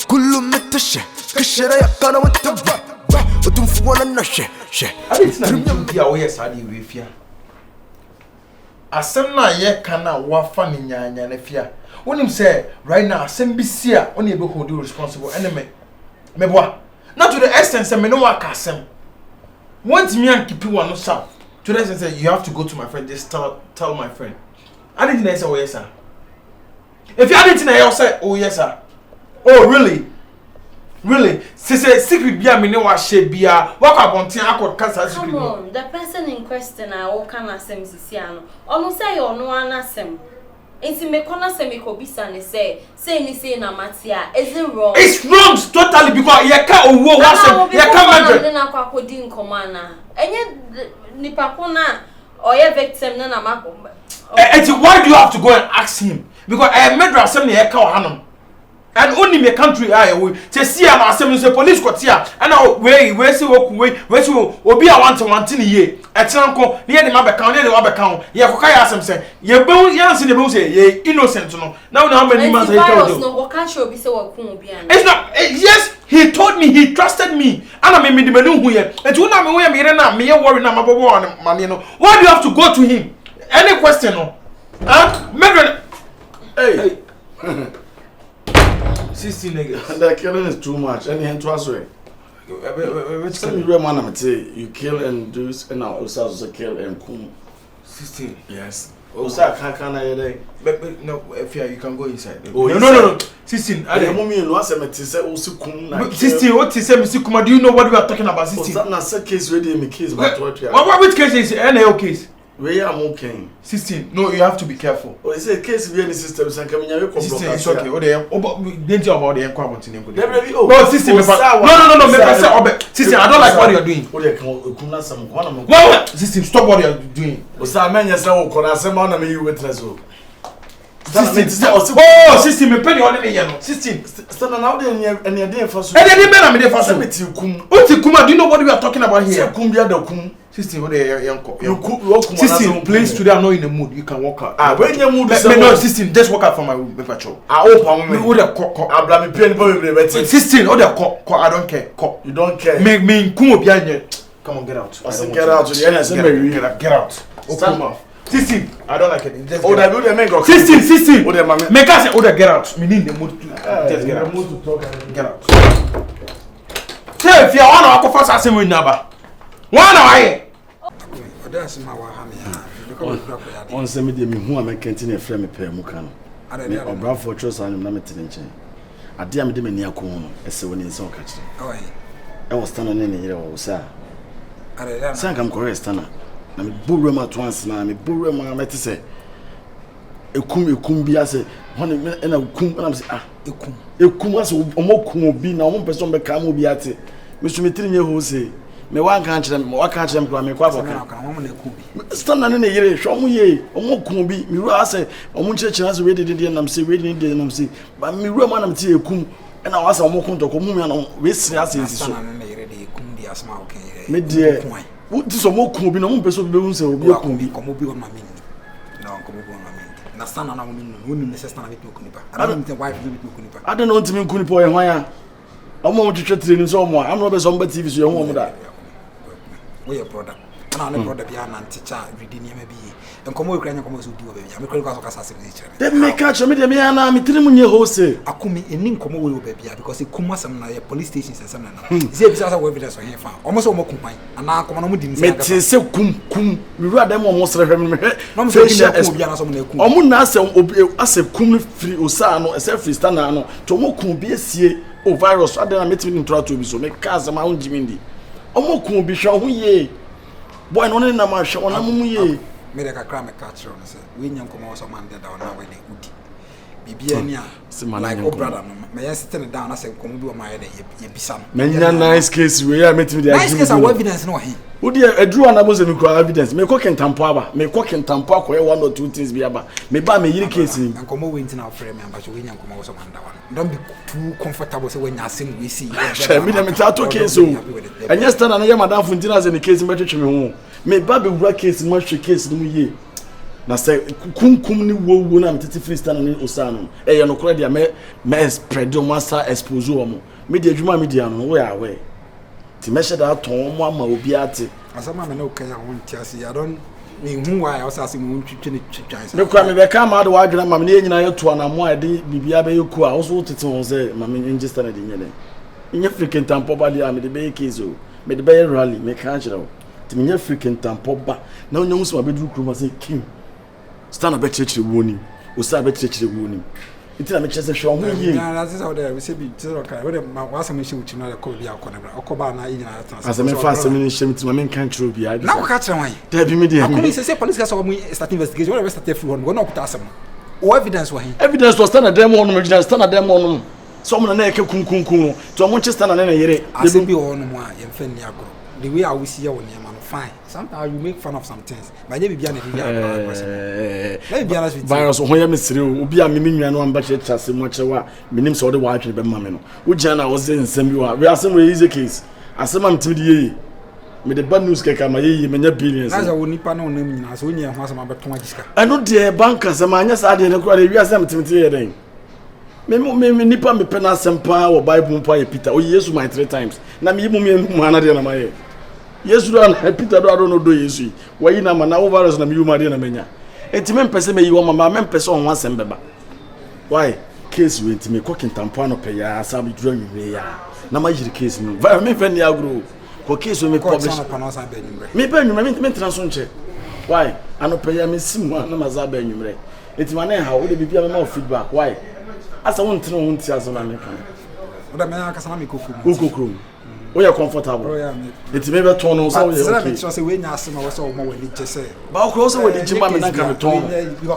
Kulu metashe, kashera ya kana watawa. Utumfuana na she. I didn't know you are Sadi with you. Asem na ye kana wafa ni nyanya na fia. Wonim say right now asem bi sia only be hold you responsible enemy. Meboa. Not to the extent say me no waka asem. Want me and keep you one no sharp. To the extent say you have to go to my friend just tell my friend. I didn't know say oh yes sir. If you didn't know say oh yes sir. Oh really? Really? Say secret bia me ne wa she bia. What abontin akọ kasa secret. Come on, the person in question I will can asem sisi ano. Ono say you no anasem. Enti me kona say me ko bisa ne say ni say na matia. Is it wrong? It's wrong totally because you can't owo wasem. You can't manage na kwa kodi nkoma na. Enye nipa ko na oye victim na mako. Enti why do you have to go and ask him? Because I made asem ne e ka hanom. And only my country we see am asem say police court here and we see obi a want in ye etenko ne de mabeka ne de wabeka ye koka ya asem say ye be yanse ne be say ye innocent no now how many months he told you no ka show be say wakun obi an it's not yes he told me he trusted me and me de manu hu ye enti una me we me na me ye worry na mabobo on mane no why do you have to go to him any question no hey 16 niggas. The killing is too much. Any hand to us way. Some you man you kill and do and now also kill and kum. 16. Yes. Osa can I but no if you can go inside. Oh, no. 16. I don't mean no say me say also kum. 16 what is say me kuma do you know what we are talking about 16? That na case ready me case but what you are. What which case is NAO case? Where am okay. 16. No, you have to be careful. Oh, it's a case where the system is coming here. It's okay. Oh, they didn't about the enquirement. No, 16. No. 16. I don't like what you're doing. Well, 16. Stop what you're doing. Oh, 16. Me penny on me 16. Stand now there and you're there for so. And then I'm there for so. What you kuma? Do you know what we are talking about here? 16, what they young 16, please today I'm not in the mood. You can walk out. When you mood no 16, just walk out from my room, patrol. I open me. What the cock? I blame me pen 16, what the cock? I don't care. Cock. You don't care. Me kumo behind you. Come on, get out. Get out to the end. Get out. Open mouth. 16, I don't like it. Oh, that do the make 16. Oh, the man. Make us say, oh, get out. Me need the mood to just get out. Get out. Say if you want to go first, I say we never. One hour. That's my wahami. On send me the me who am continue frame me pay muka no. Me obra for trust and na me tene nchen. Ade am de me nia ko no, ese woni nse o ka kire. Oh. E was stand na ne yire wo sa. San kam correct stand na me buru ma to anse na me buru ma mete se ekum bi ase hone me na kum na me se ekum ase omokum obi na omo person be ka mo bi ate. Me so me tiri nye ho se me wan kan kire me wa kan kire me kwa me kwa boka stand na ne yire hwo mo ye omokum bi me ru ase omo kire ase we de nam se we de nam se ba me ru ma nam ti ekum na wa ase omokum to ko mu me na we sire ase nsi so me de what is omokum bi na mo person be hu se obi ekum bi komo bi on ma mini na komo bi on ma mini na stand na mo mini woni ne stand na be kunipa I don't think wife be kunipa I don't know ntimi kunipa o ye hwan ya omo mo twetwe training so omo am no be so mba TV so ye hu omo da we your brother and our brother be an teacher reading him be and come we kran come so di obabi am kran so kasa se chere dem me catch me dem ya na me tiri munye ho se akumi eni nkomo we obabi because e kuma sam na police station sem na say be say evidence on here fa omo so omo kumpan ana akoma no mo di me te se kum me ru adem omo sere hwem me no mo say kum obi ana so mo na kum omo na ase obi ase kum free osa no ase free stand na no to mo kum bi esie o virus adem na metimi intro to bi so me ka ase ma ho jimindi omo kum bi hwa ho ye boy no na ma hwa ona mu ye me de kakra me catch on say we nyam komo so man de down na we de udi bibia ni a like o brother no me yes sitting down na say komo bi o ma ye de ye bisa no menya nice case we ya metimi de nice case and evidence no he odi edru ana mo se me ko evidence me ko kentampo aba me ko kentampo akoye one or two things bi aba me ba me yiri case ni komo we ntina frame am but we nyam komo so man da one don't be too comfortable say when you asem we see me dem ta to case o anya stand na ye madam funtina ze ni case me twetwe me ho me ba be wura case mo hwe case no ye na say kunkum ni wo na mtete freestyle ni osano e ye no kora dia me spread o master expose o mo media adwuma media no wo ya we ti me she da ton mo ama obi ate asama me no kan ya won ti ase ya don me hu wa ya osase me twitwe ne twitwan me kwa me be ka ma de wa adwena ma me ne nyina yeto na mo ade bibia be yeku a wo so tete won say ma me register na de nyele inye freaking tampo ba dia me de be kezo me de be rally me kan chira wo ti me nya freaking tampo ba na onye muso ma be duru kuro ma say kim stand up church woni o sa be church woni itina me chese hwe ho yi na na say we say bi tiro kai we ma wasa me hwe uchi na ko bi akona bra okoba na yi na trans as me fast me hwe mtima me kan tro bi a na ko ka kire wan da bi me dey akoni say police ka so mo start investigation we start free one go na okuta asem o evidence wa hin evidence was stand dem on original stand dem on so mo na eke kunkunkun to mo chester na yere asem bi o no mo a ye mfa ni agro the way I will see you on your man fine sometimes you make fun of some things but you be an virus ho ya mesire obi a me nwa no amba che chase mo chewa minim so de wa atwe be ma me no wo gina na wo se nsem bi wa we asem we is a case asem am timi de me the bad news keka ma ye me nya billions na za wo nipa na onam nyina so nya ho asem abeton agiska eno de bank asem anya sa de ne kura de wi asem timi te ye den me nipa me pena asem pa wo bible pa ye Peter o Yesu my 3 times na me yimu me ana de na ma ye Yesu do na Peter do ado no do Yesu wayi na ma na over virus na me yuma de na menya enti me mpese me yi wo mama me mpese on wasem beba why case we enti me kokin tampo no pe ya asa bi duro nwe ya na ma yiri case no va me fe ni agro ko case we me publish me pe nwumre me transfer nche why ano pe ya me simu na ma za ba nwumre enti ma na ha wo de bibia me ma feedback why asa won tino won ti aso na me kan o da me aka na me kokuru we are comfortable enti me be ton no so we okay so say we nya asem wo so mo wani che say ba o so we di jima me na ka me ton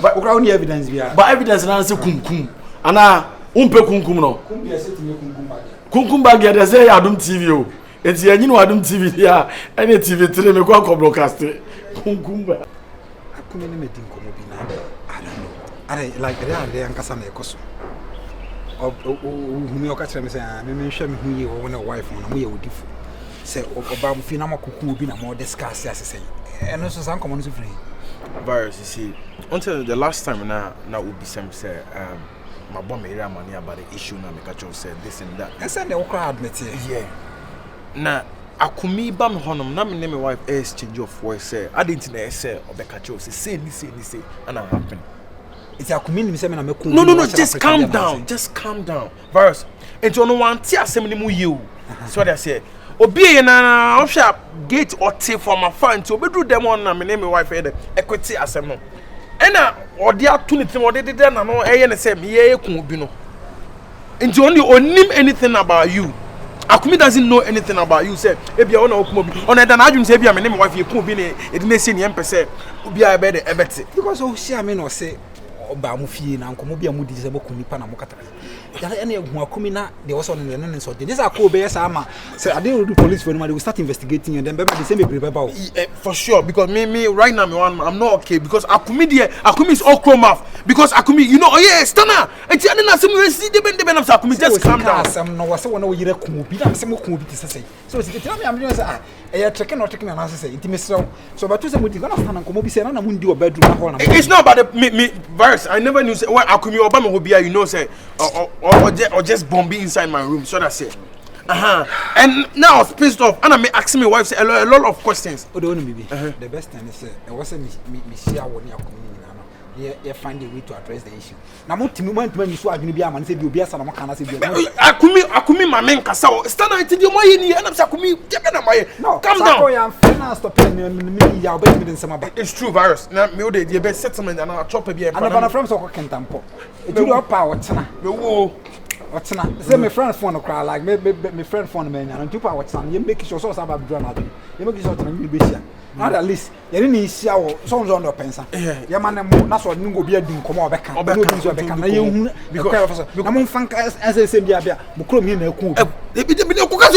ba o kra oni evidence bia ba evidence na say kunkum ana umpe kunkum no kumbia say ti me kunkum ba ge de say Adum TV o enti yanyi no Adum TV ya ene TV 3 me kwa broadcast kunkum ba akumi ne medin komo bi na I don't know are like they ankasa na ekoso humi okachira me say me hwe me huye wo na wife na mo ye odifo say oba mo fi na makoku obi na mo discuss asese eno so san komo no so free virus you see until the last time na obi sem say my bomb area money about the issue na me catch you say this and that and say they wo crowd admit yeah na akumi ba me honom na me ne me wife exchange of voice say I didn't know say obeka you say ni and happen. It's a community me na me No, just calm down. Virus. And you no want tia asem ni mu you. So they say, obi na option gate or take for my phone to obedru dem on na me name wife e equity asem no. Ena odi atu ni tim odi de na no eye ne say me ye ku obi no. And you only onim anything about you. Akumi doesn't know anything about you say ebia ona okum obi ona da na adwum say ebia me name wife ye ku obi ne e de say ne empese obi a be de ebete because o share me no say ba mu fie na nkomo bia mu di se boku nipa na mo kata ya ene ehu akumi na de also no so this akọ be yes ama say I dey do police for no they will start investigating and then be the same be prepare for sure because me right now I'm not okay because akumi is all chrome off because akumi you know oh yeah stana enti ane na some see de ben of akumi just calm down some no was one yire ku bi na se mo ku bi ti say so it tell me am say e tracking or tracking na say enti me so but to say mo di gonna stand nkomo bi say na mo ndi o bedroom na hall na it's not about the me verse I never knew say well akumi obama hobia you know say or just bombing inside my room so that's it and now I was pissed off and I asking my wife say a lot of questions o don't be the best thing is there was me share woni akumi you find a way to address the issue na mo timi man timi so adwene bia man say bi obi asa na mo kana say bi akumi ma men kasa o stand out di mo ye ni and say akumi je na my calm down so ya finance stop me ya obi me den sama ba it's true virus na me o dey the best settlement and I chop bia and na from so ko kentampo e do pa o tena me wo Otna say my friend phone cry like me friend phone me nya ntu pa Otna you make sure so ba do na do you make sure Otna me be share not at least you ni share wo so no pensa ya man na so ni go bi adi nkomo obeka no bi so obeka na ye hu because na mo fanka as bia mo krom hi na eku e bi ko ka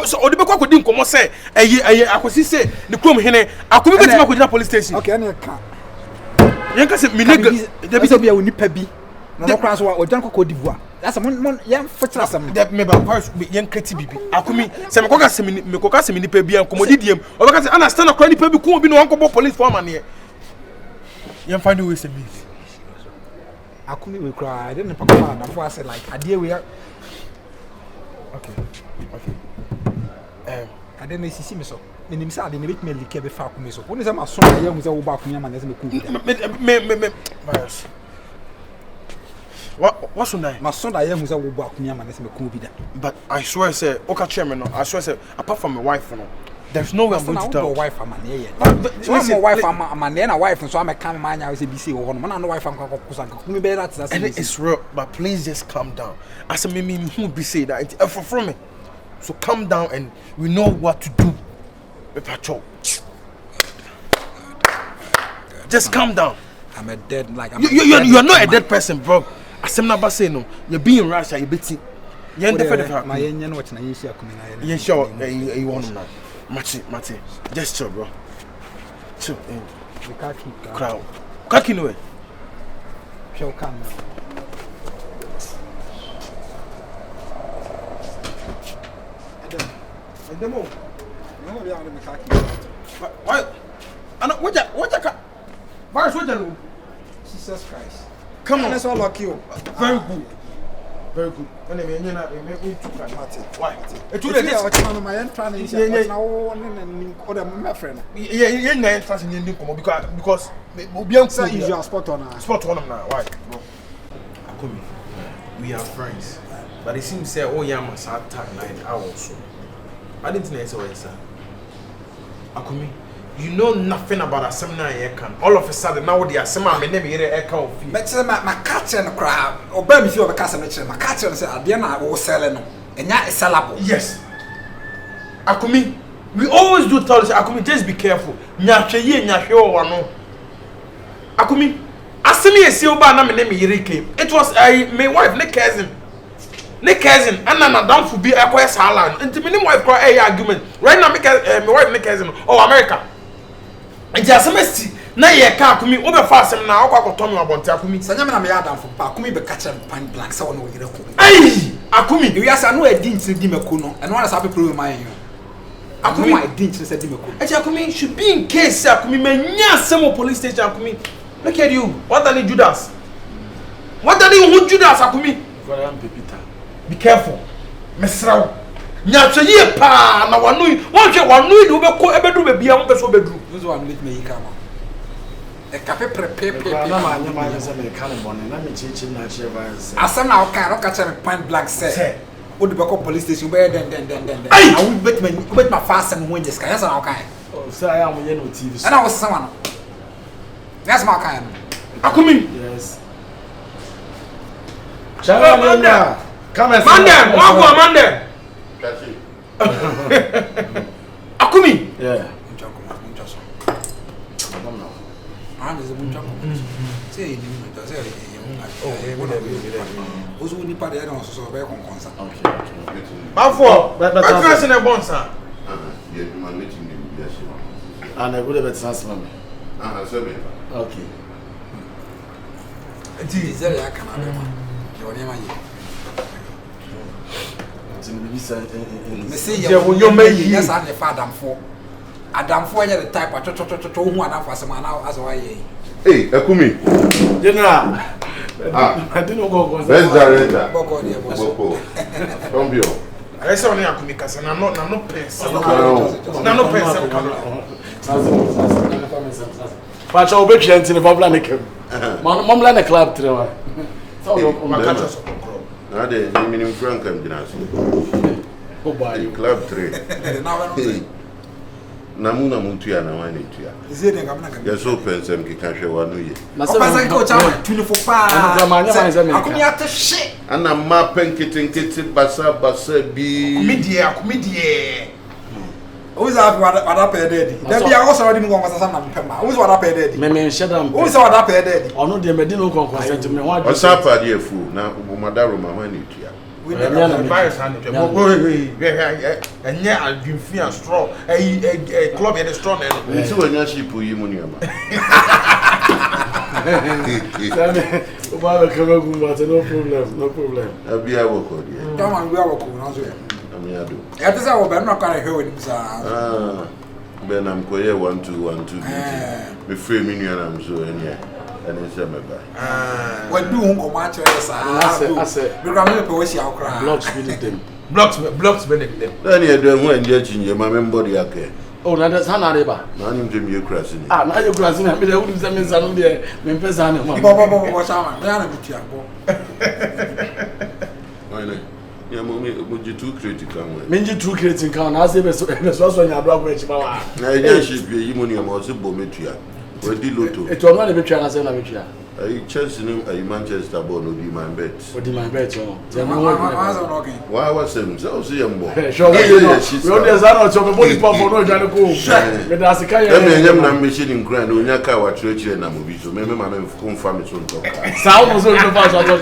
so odi be kwa kodi nkomo say eye akosi say ni krom hi ne akomi betima kodi na police station okay na ka yen ka say mi nigga de bi so bia oni pa bi na no kra so o jan ko divoa that's mon yen fetira sam that me ba first yen kreti bibi akumi se me koka se me ni pa bia nkomodi diem o be ka say understand akra ni pa bi ku obi no anko bo police for man here You find a way to meet. I couldn't even cry. I didn't pack up. Before I said like, I deal with. Okay. I didn't see me so. In himself, I didn't make me like a far from so. When is my son? I am so back from him and doesn't Me. What's on that? my son, I am so back from him and doesn't cool be that. But I swear, say, okay, chairman. I swear, say, apart from my wife, there's no way I'm going to tell. Wife, I'm a so I'm a wife, I'm a man, a wife, and so I'm a camera man. I was a BC or one. I'm a wife, I'm going to be better. And it's real, but please just calm down. I said, me who be say that from me. So calm down and we know what to do. Patrol. Just calm down. I'm a dead like you're not a dead person, bro. I said never say no. You're being rash, you're betting. You're indifferent. My young watch na year coming. Yeah, sure. You want now. Mate. Just chill, bro. Chill. We can't keep crowd. Kaki no way. Show come now. Demo. No, we are the khaki. Why? Ana what Virus what Jesus Christ. Come on. Let's all lock you. Very good. Very good. Anyway, you know, we took that. Why? It's really my end trying to now my friend. Yeah, na trust in you because we say you spot on now. Why? Akumi, we are friends. But it seems say oh yeah, must attack 9 hours so. I didn't know what you said. Akumi, you know nothing about a seminar here can. All of a sudden now the seminar my name here echo of you. But my catcher and crab or baby you have a castle my catcher say at the end I will sell no and that is sellable. Yes. Akumi, we always do tell us Akumi just be careful. Nyahwe ye nyahwe o no. Akumi, asemi esi oba na me name here came. It was my wife, ne cousin and na madam fu bi akwa sala nti me wife cry argument right now my wife ne cousin oh America nti asemesti na ye ka Akumi wo be fa asem na akwa kotomi abonte Akumi sanya me na me adam fu pa Akumi be catch point blank say wona wo yire ko ai Akumi we asa no edi ntiri di meko no and one say problem my you Akumi my edi ntiri say di meko Akumi should be in case Akumi menya asem police station Akumi look at you what than Judas Akumi God am Peter. Be careful. Mesraw. Nyatwe ye pa na wanui. Wanui de obeko ebedu be bia mo beso bedru. Those one make me kama. E ka pepe. Na ma anya ma say me kan bone na me chichi na che virus. Asam na o ka catch me point blank say. O de beko police station be den. I will bet my fast and when just can na o kan. Oh, say I am ye no TV. And I was someone. That's my kind. Akumi. Yes. Chala come and Mandem. Akumi. Yeah. Say you also ni pa dey don so be kon konsa. Okay. Bafo. But trust in a bonsa. Yeah, you man meeting me yes. And I would have transfer me. So me. Okay. Ti zero ya kana be ma. Yo ni ma ye. Me say you may yes and the Adamfo anya the type to hu Adamfo asema na as why ye. Hey, Akumi. General. I didn't go. Let's director. Boko dey boss. Don't be. I say only Akumi kasa na no person. Na no person come. But you be client in the Babla Nekem. Mom la na club trewa. So Ma catch so. Na de minimum frank am dinasi. Go buy Club 3. Na muntu ya na wani tuya. Is it ngam na ngam. Yes open sem ki kan hwe wanu ye. Na se ko cha 24 pa. Akumi ate shit. Ana ma penkitin basa bi. Akumi die. Who's that what pay daddy? There be also already no conversation na mpema. Who's what pay daddy? Me shedam. Who's what pay daddy? Ono de me di no consent me ho adu. Osapa de fu na umadaro ma wani tuya. We never virus and enye adwinfi and straw club and straw na no. Nti wanya ship yi mu ni ama. Oba be kama gumba no problem. Abi awoko de. Don't man we awoko na so. Amiado. Ya tesa wo be no kware he woni bisa. Be na mkoye 1 2 1 2 me free me nua na mso enia. ɛne nsɛ mɛba wadu ho nkɔmɔ akyerɛ saa asɛ because me pe wo hia okra blocks with them blocks benefit them ɛne ɛdɔ ho andi akyi ma me mbɔ de akɛ oh na da sana reba na anim tɛ me kura sini na ayo kura sini me de wudi sɛ me nsa no de me mpɛ sa ne ho bo sama me ana bitua bo ɔne ya mo jitu critical one me nji true creating kan na ase be so nya bra ko echiba wa na ɛnyɛ ship yi mo ne ma ɔse bɔ metua wadi loto eto no na be twa na se na be twa ayi Chelsea no ayi Manchester ball no di my bet odi my bet no je ma okay wa wasem sɛ ɔse yɛ mbɔ sure we no we only say no to me body pop no dwane ko me da se kan ya me nyam na me shini nkran no nya ka wa kyerɛkyerɛ na mo bi so me ma me mfa me so ntɔ sa wo so no fa so ka